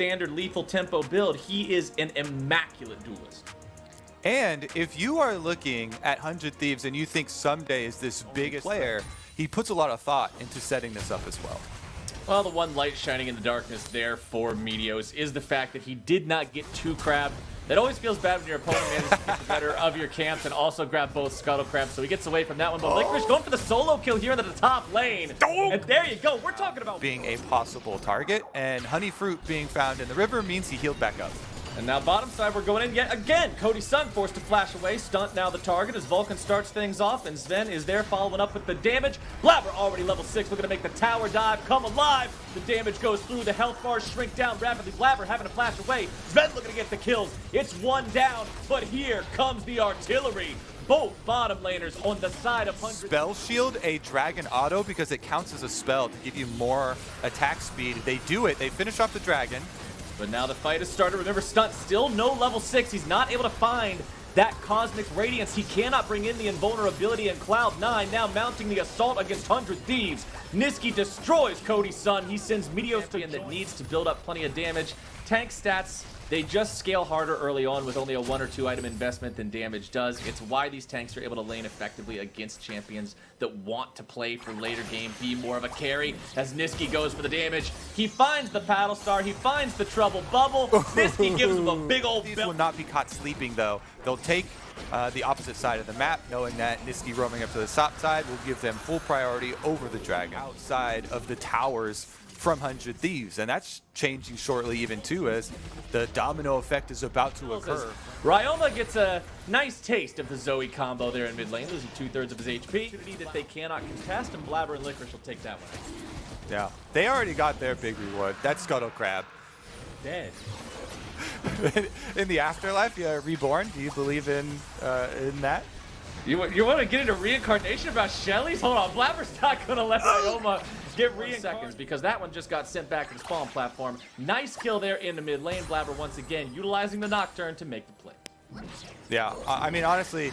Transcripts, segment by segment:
standard lethal tempo build, he is an immaculate duelist. And if you are looking at 100 Thieves and you think Someday is this biggest player, he puts a lot of thought into setting this up as well. Well, the one light shining in the darkness there for Meteos is the fact that he did not get too crabbed. That always feels bad when your opponent manages to get the better of your camps and also grab both Scuttle Crabs, so he gets away from that one. But Licorice going for the solo kill here into the top lane. And there you go. We're talking about being a possible target, and Honey Fruit being found in the river means he healed back up. And now bottom side, we're going in yet again. Cody Sun forced to flash away. Stunt now the target as Vulcan starts things off, and Sven is there following up with the damage. Blabber already level 6, looking to make the tower dive come alive. The damage goes through. The health bars shrink down rapidly. Blabber having to flash away. Sven looking to get the kills. It's one down, but here comes the artillery. Both bottom laners on the side of 100. Spell Shield a Dragon auto because it counts as a spell to give you more attack speed. They do it. They finish off the Dragon. But now the fight has started. Remember, Stunt still no level 6. He's not able to find that Cosmic Radiance. He cannot bring in the invulnerability, and Cloud9 now mounting the assault against 100 Thieves. Niski destroys Cody Sun. He sends Meteos to that needs to build up plenty of damage. Tank stats, they just scale harder early on with only a 1 or 2 item investment than damage does. It's why these tanks are able to lane effectively against champions that want to play for later game, be more of a carry. As Niski goes for the damage, he finds the Paddle Star, he finds the Trouble Bubble. Niski gives him a big old These belt. will not be caught sleeping though. They'll take the opposite side of the map, knowing that Niski roaming up to the top side will give them full priority over the Dragon outside of the towers from 100 Thieves, and that's changing shortly even too as the domino effect is about to occur. Ryoma gets a nice taste of the Zoe combo there in mid lane, losing 2/3 of his HP. That they cannot contest, and Blabber and Licorice will take that one. Yeah, they already got their big reward. That's Scuttle Crab. Dead. In the afterlife, yeah, reborn. Do you believe in that? You want to get into reincarnation about Shelly's? Hold on, Blabber's not going to let Ryoma get seconds because that one just got sent back to the spawn platform. Nice kill there in the mid lane. Blabber once again utilizing the Nocturne to make the play. Yeah, I mean, honestly,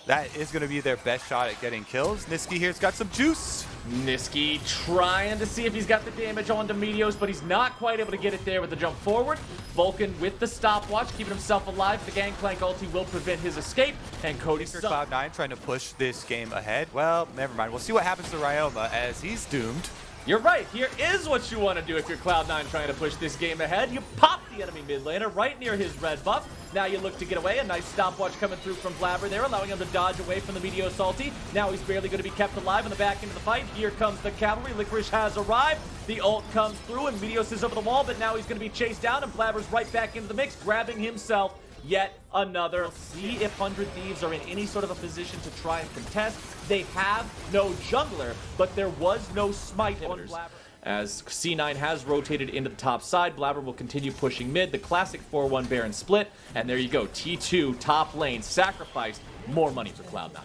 that is going to be their best shot at getting kills. Niski here's got some juice. Niski trying to see if he's got the damage onto Meteos, but he's not quite able to get it there with the jump forward. Vulcan with the stopwatch, keeping himself alive. The Gangplank ulti will prevent his escape, and Cody's Cloud9 trying to push this game ahead. Well, never mind. We'll see what happens to Ryoma as he's doomed. You're right. Here is what you want to do if you're Cloud9 trying to push this game ahead. You pop the enemy mid laner right near his red buff. Now you look to get away. A nice stopwatch coming through from Blabber there, allowing him to dodge away from the Meteos ulti. Now he's barely going to be kept alive in the back end of the fight. Here comes the cavalry. Licorice has arrived. The ult comes through, and Meteos is over the wall, but now he's going to be chased down, and Blabber's right back into the mix, grabbing himself yet another. See if 100 Thieves are in any sort of a position to try and contest. They have no jungler, but there was no smite on Blabber. As C9 has rotated into the top side, Blabber will continue pushing mid. The classic 4-1 Baron split, and there you go. T2 top lane sacrificed. More money for Cloud9.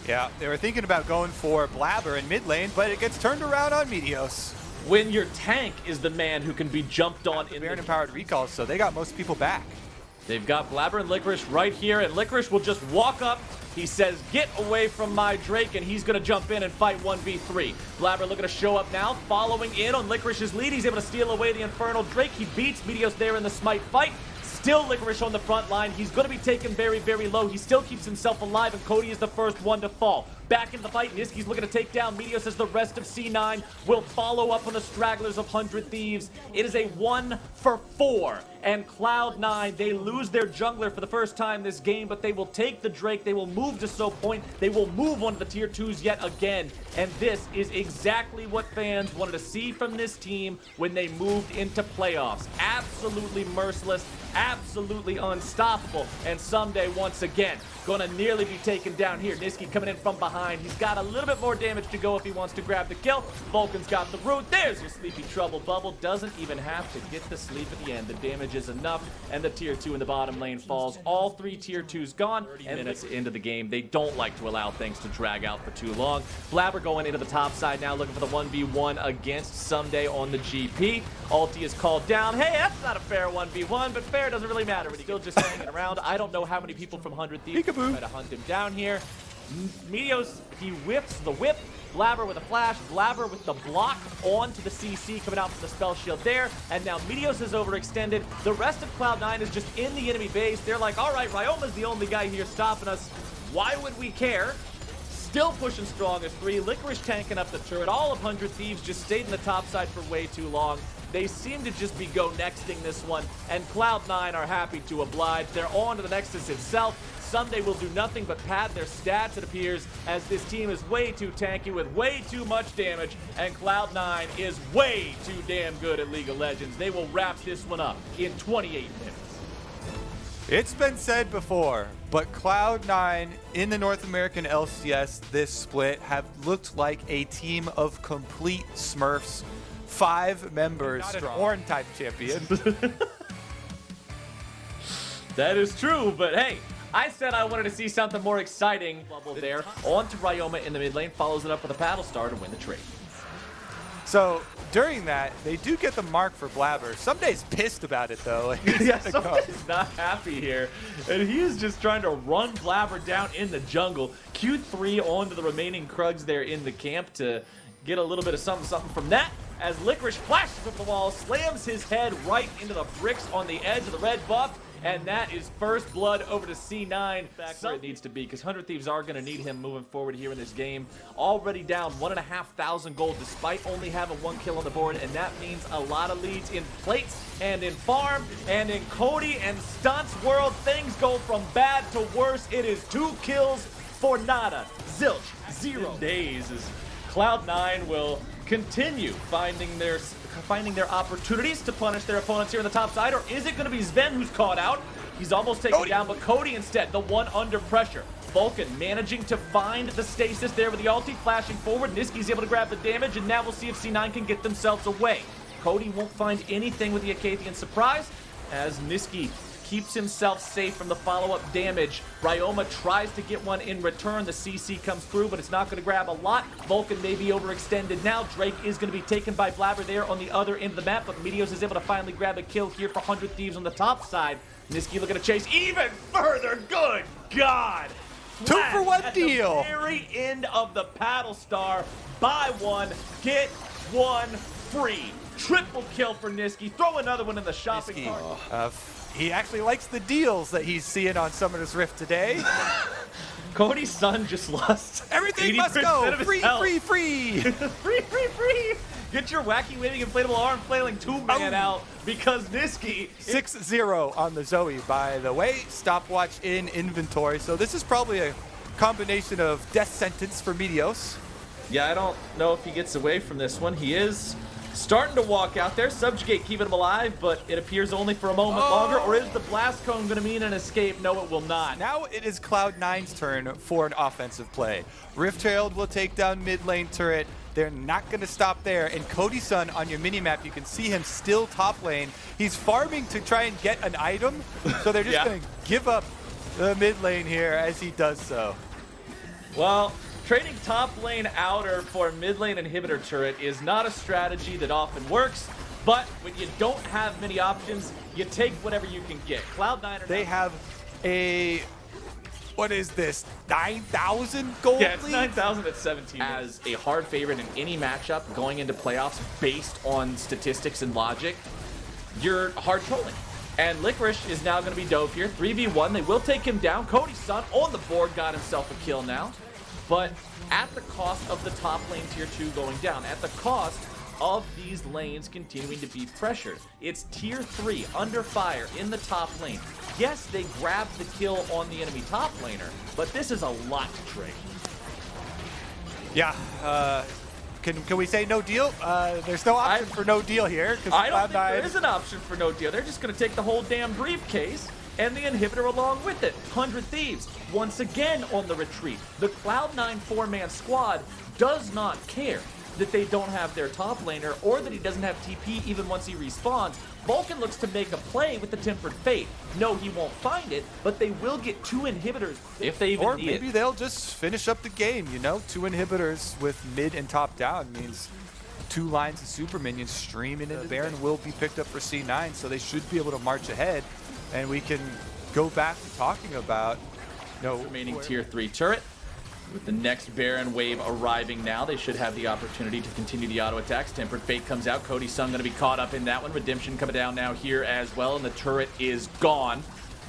Yeah, they were thinking about going for Blabber in mid lane, but it gets turned around on Meteos. When your tank is the man who can be jumped on in Baron empowered recalls, so they got most people back. They've got Blabber and Licorice right here, and Licorice will just walk up. He says, get away from my Drake, and he's going to jump in and fight 1v3. Blabber looking to show up now, following in on Licorice's lead. He's able to steal away the Infernal Drake. He beats Meteos there in the Smite fight. Still Licorice on the front line. He's going to be taken very, very low. He still keeps himself alive, and Cody is the first one to fall. Back in the fight, Niski's looking to take down Meteos as the rest of C9 will follow up on the stragglers of 100 Thieves. It is a 1-for-4, and Cloud9, they lose their jungler for the first time this game, but they will take the Drake, they will move to Soap Point, they will move on to the tier 2s yet again, and this is exactly what fans wanted to see from this team when they moved into playoffs. Absolutely merciless, absolutely unstoppable, and someday, once again, gonna nearly be taken down here. Niski coming in from behind. He's got a little bit more damage to go if he wants to grab the kill. Vulcan's got the root. There's your Sleepy Trouble Bubble. Doesn't even have to get the sleep at the end. The damage is enough, and the tier 2 in the bottom lane falls. All 3 tier 2s gone, and minutes into the game. They don't like to allow things to drag out for too long. Blabber going into the top side now, looking for the 1v1 against Someday on the GP. Ulti is called down. Hey, that's not a fair 1v1, but fair doesn't really matter. But he's still just hanging around. I don't know how many people from 100 Thieves try to hunt him down here. Meteos, he whips the whip, Blabber with a flash, Blabber with the block onto the CC coming out from the spell shield there, and now Meteos is overextended. The rest of Cloud9 is just in the enemy base. They're like, all right, Ryoma's the only guy here stopping us. Why would we care? Still pushing strong as 3. Licorice tanking up the turret. All of 100 Thieves just stayed in the top side for way too long. They seem to just be go nexting this one, and Cloud9 are happy to oblige. They're on to the Nexus itself. Sunday will do nothing but pad their stats, it appears, as this team is way too tanky with way too much damage, and Cloud9 is way too damn good at League of Legends. They will wrap this one up in 28 minutes. It's been said before, but Cloud9 in the North American LCS this split have looked like a team of complete Smurfs. 5 members, not an Ornn type champion. That is true, but hey, I said I wanted to see something more exciting. Bubble there. On to Ryoma in the mid lane, follows it up with a paddle star to win the trade. So during that, they do get the mark for Blabber. Someday's pissed about it though. Yeah, Someday's not happy here, and he is just trying to run Blabber down in the jungle. Q3 onto the remaining Krugs there in the camp to get a little bit of something from that. As Licorice flashes up the wall, slams his head right into the bricks on the edge of the red buff, and that is first blood over to C9. Back where it needs to be, because 100 Thieves are going to need him moving forward here in this game. Already down 1,500 gold despite only having 1 kill on the board, and that means a lot of leads in plates and in farm and in Cody and Stunts world. Things go from bad to worse. It is 2 kills for nada, zilch, 0 days as Cloud9 will continue finding their opportunities to punish their opponents here on the top side, or is it going to be Sven who's caught out? He's almost taken down, but Cody instead, the one under pressure. Vulcan managing to find the stasis there with the ulti, flashing forward. Niski's able to grab the damage, and now we'll see if C9 can get themselves away. Cody won't find anything with the Acathian surprise, as Niski keeps himself safe from the follow-up damage. Ryoma tries to get one in return. The CC comes through, but it's not going to grab a lot. Vulcan may be overextended now. Drake is going to be taken by Blabber there on the other end of the map, but Meteos is able to finally grab a kill here for 100 Thieves on the top side. Niski looking to chase even further. Good God! 2 for 1 deal. At the very end of the paddle star. Buy one, get one free. Triple kill for Niski. Throw another one in the shopping cart. He actually likes the deals that he's seeing on Summoner's Rift today. Cody's son just lost. Everything must go. Free, free, free. Free, free, free. Get your wacky waving inflatable arm flailing 2-man out because Niski. 6-0 on the Zoe, by the way. Stopwatch in inventory. So this is probably a combination of death sentence for Meteos. Yeah, I don't know if he gets away from this one. He is starting to walk out there. Subjugate keeping him alive, but it appears only for a moment longer. Or is the blast cone going to mean an escape? No, it will not. Now it is Cloud9's turn for an offensive play. Rift Herald will take down mid lane turret. They're not going to stop there. And Cody's son on your minimap, you can see him still top lane. He's farming to try and get an item, so they're just going to give up the mid lane here as he does so. Well, trading top lane outer for mid lane inhibitor turret is not a strategy that often works, but when you don't have many options, you take whatever you can get. Cloud9 they have a, what is this, 9,000 gold Yeah, it's lead? 9,000 at 17. As a hard favorite in any matchup going into playoffs based on statistics and logic, you're hard trolling. And Licorice is now going to be dove here. 3v1, they will take him down. Cody's son on the board got himself a kill now. But at the cost of the top lane tier 2 going down, at the cost of these lanes continuing to be pressured. It's tier 3 under fire in the top lane. Yes, they grabbed the kill on the enemy top laner, but this is a lot to trade. Yeah, can we say no deal? There's no option for no deal here. I don't think there is an option for no deal. They're just going to take the whole damn briefcase and the inhibitor along with it. 100 Thieves, once again on the retreat. The Cloud9 4-man squad does not care that they don't have their top laner or that he doesn't have TP even once he respawns. Vulcan looks to make a play with the Tempered Fate. No, he won't find it, but they will get 2 inhibitors if they even need it. Or maybe they'll just finish up the game, you know? 2 inhibitors with mid and top down means 2 lines of super minions streaming into the Baron will be picked up for C9, so they should be able to march ahead. And we can go back to talking about, remaining tier 3 turret. With the next Baron wave arriving now, they should have the opportunity to continue the auto attacks. Tempered Fate comes out. Cody's Sun going to be caught up in that one. Redemption coming down now here as well, and the turret is gone.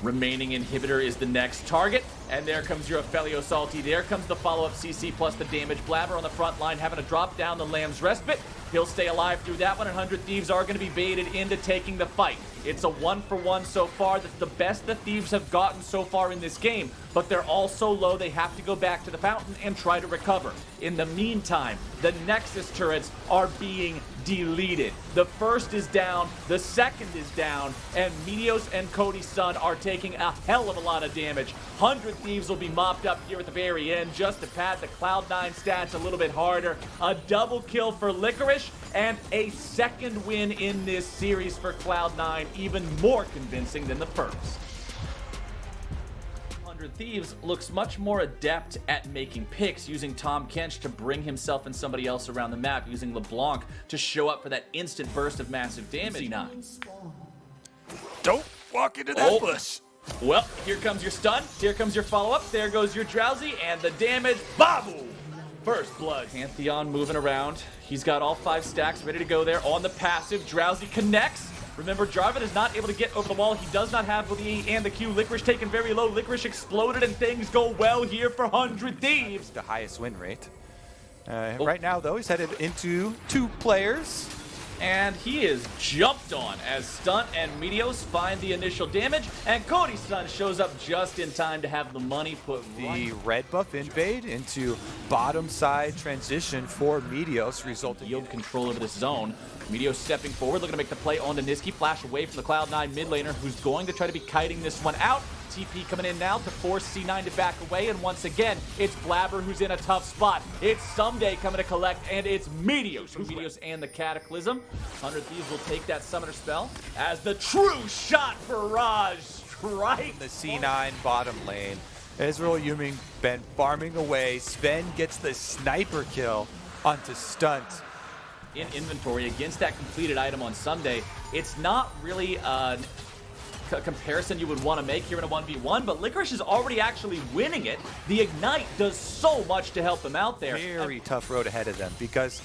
Remaining inhibitor is the next target. And there comes your Aphelios ulti. There comes the follow-up CC plus the damage. Blabber on the front line having to drop down the Lamb's Respite. He'll stay alive through that one, and 100 Thieves are going to be baited into taking the fight. It's a 1-for-1 so far. That's the best the Thieves have gotten so far in this game, but they're all so low they have to go back to the fountain and try to recover. In the meantime, the Nexus turrets are being deleted. The first is down, the second is down, and Meteos and Cody's Sun are taking a hell of a lot of damage. 100 Thieves will be mopped up here at the very end just to pad the Cloud9 stats a little bit harder. A double kill for Licorice and a second win in this series for Cloud9, even more convincing than the first. 100 Thieves looks much more adept at making picks, using Tom Kench to bring himself and somebody else around the map, using LeBlanc to show up for that instant burst of massive damage. Don't walk into that bush. Well, here comes your stun, here comes your follow-up, there goes your drowsy, and the damage, babu! First blood. Pantheon moving around. He's got all 5 stacks ready to go there on the passive. Drowsy connects. Remember, Jarvan is not able to get over the wall. He does not have the E and the Q. Licorice taken very low. Licorice exploded, and things go well here for 100 Thieves. The highest win rate. Right now, though, he's headed into 2 players. And he is jumped on as Stunt and Meteos find the initial damage, and Cody's Sun shows up just in time to have the money put the red buff invade into bottom side transition for Meteos, resulting yield control over this zone. Meteos stepping forward, looking to make the play on to Niski. Flash away from the Cloud9 mid laner, who's going to try to be kiting this one out. TP coming in now to force C9 to back away, and once again, it's Blabber who's in a tough spot. It's Someday coming to collect, and it's Meteos. Meteos and the Cataclysm. 100 Thieves will take that summoner spell as the true shot for Raj strikes. The C9 bottom lane. Ezreal Yuming been farming away. Sven gets the sniper kill onto Stunt. In inventory against that completed item on Sunday, it's not really a comparison you would want to make here in a 1v1, but Licorice is already actually winning it. The Ignite does so much to help them out there. Very tough road ahead of them because,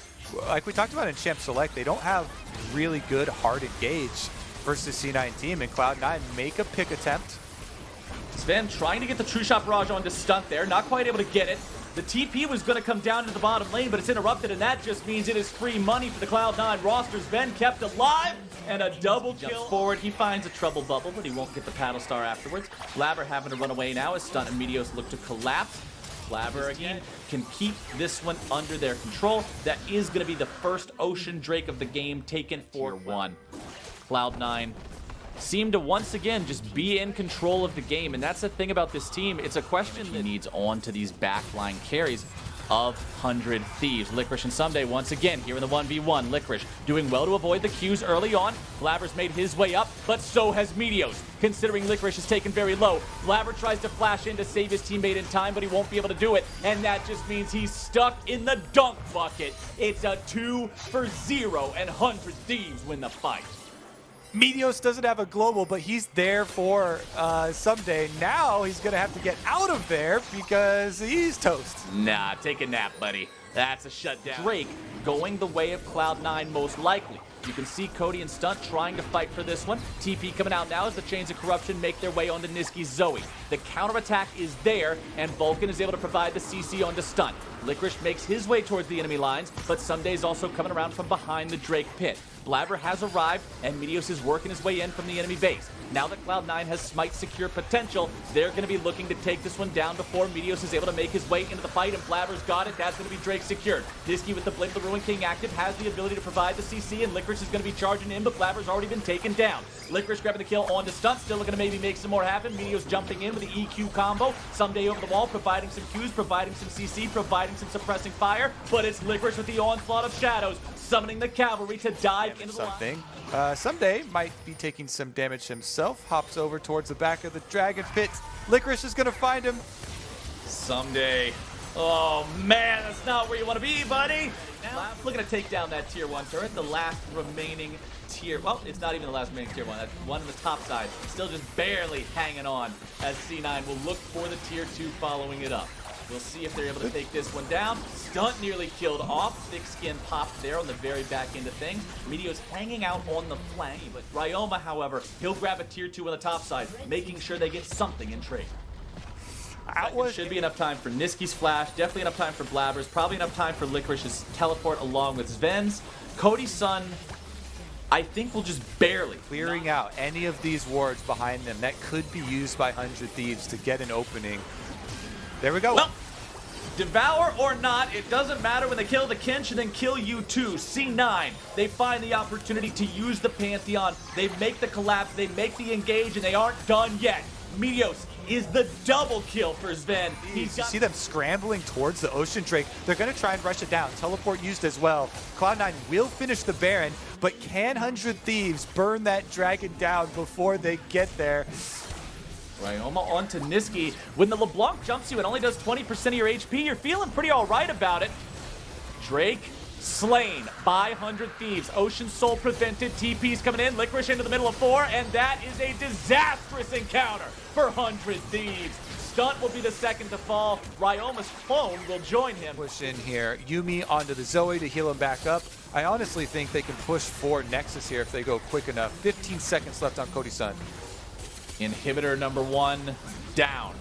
like we talked about in Champ Select, they don't have really good hard engage versus C9 team, and Cloud9 make a pick attempt. Sven trying to get the True Shot Barrage onto Stunt there, not quite able to get it. The TP was going to come down into the bottom lane, but it's interrupted, and that just means it is free money for the Cloud9 roster. Sven kept alive, and a double kill. Jumps forward, he finds a trouble bubble, but he won't get the paddle star afterwards. Blabber having to run away now as Stunt and Meteos look to collapse. Blabber again can keep this one under their control. That is going to be the first Ocean Drake of the game taken for 1. Cloud9 seem to once again just be in control of the game, and that's the thing about this team. It's a question that needs on to these backline carries of 100 Thieves. Licorice and Someday once again here in the 1v1. Licorice doing well to avoid the Qs early on. Blabber's made his way up, but so has Meteos. Considering Licorice is taken very low, Blabber tries to flash in to save his teammate in time, but he won't be able to do it, and that just means he's stuck in the dunk bucket. It's a 2-for-0, and 100 Thieves win the fight. Meteos doesn't have a global, but he's there for Someday. Now he's going to have to get out of there because he's toast. Nah, take a nap, buddy. That's a shutdown. Drake going the way of Cloud9 most likely. You can see Cody and Stunt trying to fight for this one. TP coming out now as the Chains of Corruption make their way onto Niski's Zoe. The counterattack is there, and Vulcan is able to provide the CC onto Stunt. Licorice makes his way towards the enemy lines, but Someday's also coming around from behind the Drake pit. Blabber has arrived, and Meteos is working his way in from the enemy base. Now that Cloud9 has Smite secure potential, they're going to be looking to take this one down before Meteos is able to make his way into the fight, and Blabber's got it. That's going to be Drake secured. Niski with the Blade of the Ruin King active has the ability to provide the CC, and Licorice is going to be charging in, but Blabber's already been taken down. Licorice grabbing the kill onto Stunt, still looking to maybe make some more happen. Meteos jumping in with the EQ combo. Someday over the wall, providing some Qs, providing some CC, providing some suppressing fire, but it's Licorice with the onslaught of shadows, summoning the cavalry to dive into the something. Someday might be taking some damage himself. Hops over towards the back of the Dragon Pit. Licorice is going to find him. Someday. Oh man, that's not where you want to be, buddy. Now, looking to take down that tier 1 turret, the last remaining tier. Well, it's not even the last remaining tier 1. That's one on the top side. Still just barely hanging on as C9 will look for the tier 2 following it up. We'll see if they're able to take this one down. Stunt nearly killed off. Thick Skin popped there on the very back end of things. Meteo's hanging out on the flank, but Ryoma, however, he'll grab a tier 2 on the top side, making sure they get something in trade. Should be enough time for Niski's flash, definitely enough time for Blabber's, probably enough time for Licorice's teleport along with Sven's. Cody's Sun, I think, will just barely. Clearing out any of these wards behind them that could be used by 100 Thieves to get an opening. There we go. Well, Devour or not, it doesn't matter when they kill the Kinch and then kill you too. C9, they find the opportunity to use the Pantheon. They make the collapse, they make the engage, and they aren't done yet. Meteos is the double kill for Sven. You see them scrambling towards the Ocean Drake. They're going to try and rush it down. Teleport used as well. Cloud9 will finish the Baron, but can 100 Thieves burn that dragon down before they get there? Ryoma onto Niski. When the LeBlanc jumps you, it only does 20% of your HP. You're feeling pretty all right about it. Drake slain by 100 Thieves. Ocean Soul prevented. TP's coming in. Licorice into the middle of 4, and that is a disastrous encounter for 100 Thieves. Stunt will be the second to fall. Ryoma's clone will join him. Push in here. Yuumi onto the Zoe to heal him back up. I honestly think they can push for Nexus here if they go quick enough. 15 seconds left on Cody Sun. Inhibitor number 1 down.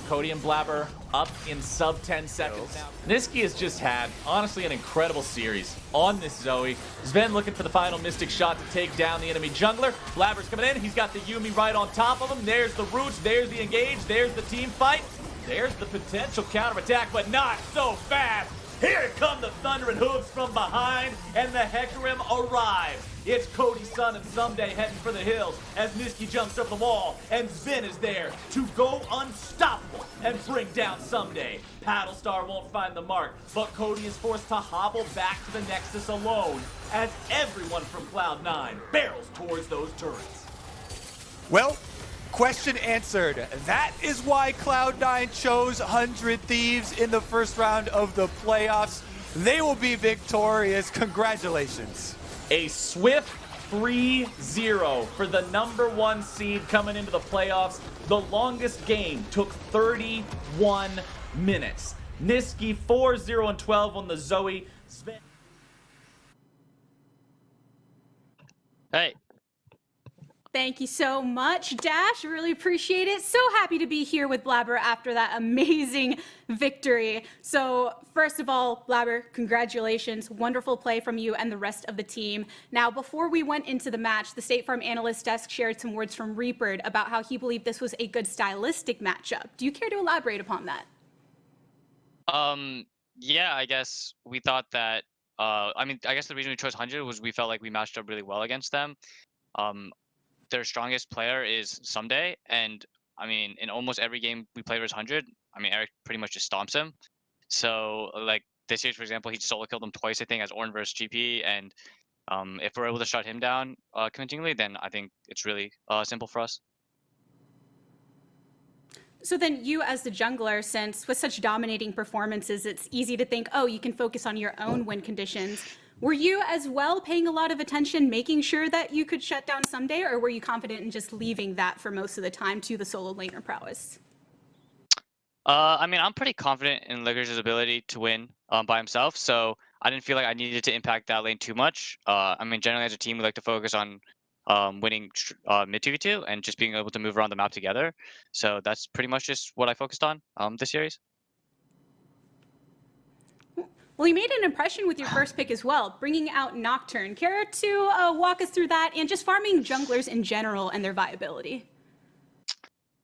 Cody and Blabber up in sub 10 seconds. Niski has just had, honestly, an incredible series on this Zoe. Sven looking for the final Mystic shot to take down the enemy jungler. Blabber's coming in. He's got the Yuumi right on top of him. There's the roots. There's the engage. There's the team fight. There's the potential counterattack, but not so fast. Here come the thundering hooves from behind, and the Hecarim arrive. It's Cody Sun and Someday heading for the hills as Niski jumps over the wall, and Sven is there to go unstoppable and bring down Someday. Paddlestar won't find the mark, but Cody is forced to hobble back to the Nexus alone as everyone from Cloud9 barrels towards those turrets. Well, question answered. That is why Cloud9 chose 100 Thieves in the first round of the playoffs. They will be victorious. Congratulations. A swift 3-0 for the number 1 seed coming into the playoffs. The longest game took 31 minutes. Niski 4-0-12 on the Zoe. Sven. Hey. Thank you so much, Dash. Really appreciate it. So happy to be here with Blabber after that amazing victory. So first of all, Blabber, congratulations. Wonderful play from you and the rest of the team. Now, before we went into the match, the State Farm analyst desk shared some words from Reaper about how he believed this was a good stylistic matchup. Do you care to elaborate upon that? Yeah, I guess we thought that, I guess the reason we chose 100 was we felt like we matched up really well against them. Their strongest player is Someday, and I mean, in almost every game we play versus 100, I mean, Eric pretty much just stomps him. So, like, this year, for example, he solo killed him twice, I think, as Ornn versus GP, and if we're able to shut him down convincingly, then I think it's really simple for us. So then you as the jungler, since with such dominating performances, it's easy to think, oh, you can focus on your own win conditions. Were you as well paying a lot of attention, making sure that you could shut down Someday, or were you confident in just leaving that for most of the time to the solo laner prowess? I mean, I'm pretty confident in Licorice's ability to win by himself, so I didn't feel like I needed to impact that lane too much. I mean, generally as a team, we like to focus on winning mid 2v2 and just being able to move around the map together. So that's pretty much just what I focused on this series. Well, you made an impression with your first pick as well, bringing out Nocturne. Care to walk us through that and just farming junglers in general and their viability?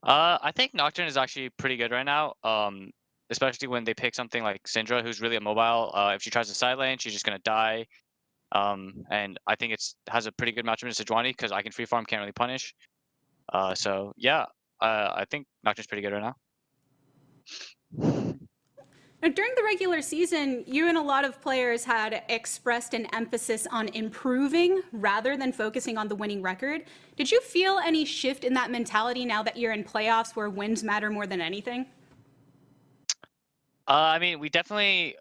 I think Nocturne is actually pretty good right now, especially when they pick something like Syndra, who's really immobile. If she tries to side lane, she's just going to die. And I think it has a pretty good matchup against Sejuani because I can free farm, can't really punish. So yeah, I think Nocturne's pretty good right now. Now, during the regular season, you and a lot of players had expressed an emphasis on improving rather than focusing on the winning record. Did you feel any shift in that mentality now that you're in playoffs where wins matter more than anything? I mean, we definitely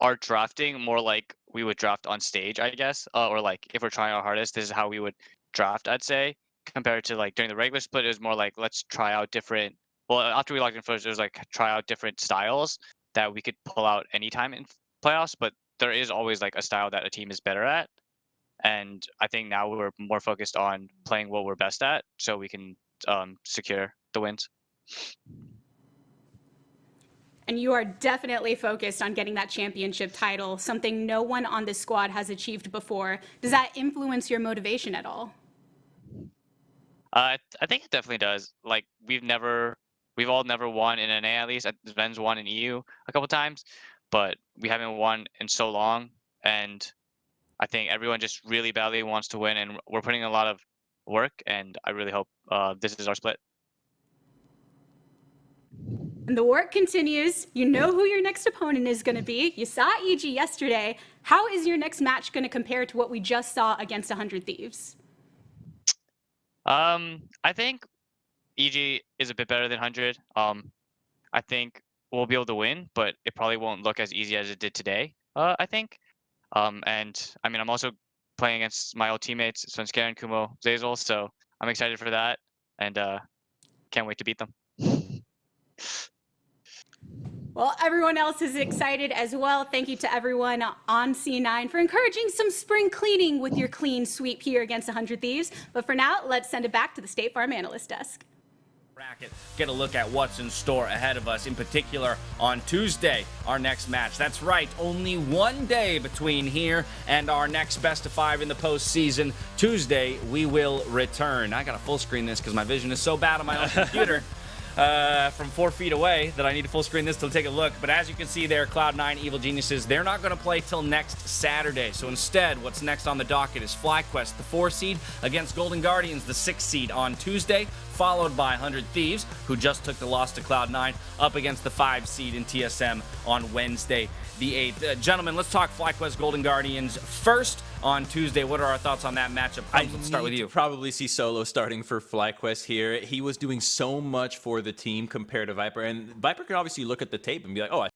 are drafting more like we would draft on stage, I guess, or like if we're trying our hardest, this is how we would draft, I'd say, compared to like during the regular split. It was more like let's try out different well, after we locked in first, there's like try out different styles that we could pull out anytime in playoffs, but there is always like a style that a team is better at. And I think now we're more focused on playing what we're best at so we can secure the wins. And you are definitely focused on getting that championship title, something no one on this squad has achieved before. Does that influence your motivation at all? I think it definitely does. Like we've all never won in NA at least. Sven's won in EU a couple times, but we haven't won in so long. And I think everyone just really badly wants to win, and we're putting a lot of work. And I really hope this is our split. And the work continues. You know who your next opponent is going to be. You saw EG yesterday. How is your next match going to compare to what we just saw against 100 Thieves? I think EG is a bit better than 100. I think we'll be able to win, but it probably won't look as easy as it did today. I think. And I mean, I'm also playing against my old teammates, Svenskeren, Kumo, Zazel, so I'm excited for that, and can't wait to beat them. Well, everyone else is excited as well. Thank you to everyone on C9 for encouraging some spring cleaning with your clean sweep here against 100 Thieves. But for now, let's send it back to the State Farm Analyst Desk. Bracket. Get a look at what's in store ahead of us, in particular on Tuesday, our next match. That's right, only one day between here and our next best of 5 in the postseason. Tuesday, we will return. I gotta full screen this because my vision is so bad on my own computer. From 4 feet away that I need to full screen this to take a look. But as you can see there, Cloud9 Evil Geniuses, they're not going to play till next Saturday. So instead, what's next on the docket is FlyQuest, the 4 seed, against Golden Guardians, the 6 seed on Tuesday, followed by 100 Thieves, who just took the loss to Cloud9, up against the 5 seed in TSM on Wednesday, the 8th. Gentlemen, let's talk FlyQuest Golden Guardians first on Tuesday. What are our thoughts on that matchup? Let's start with you. Probably see Solo starting for FlyQuest here. He was doing so much for the team compared to Viper, and Viper could obviously look at the tape and be like, oh, I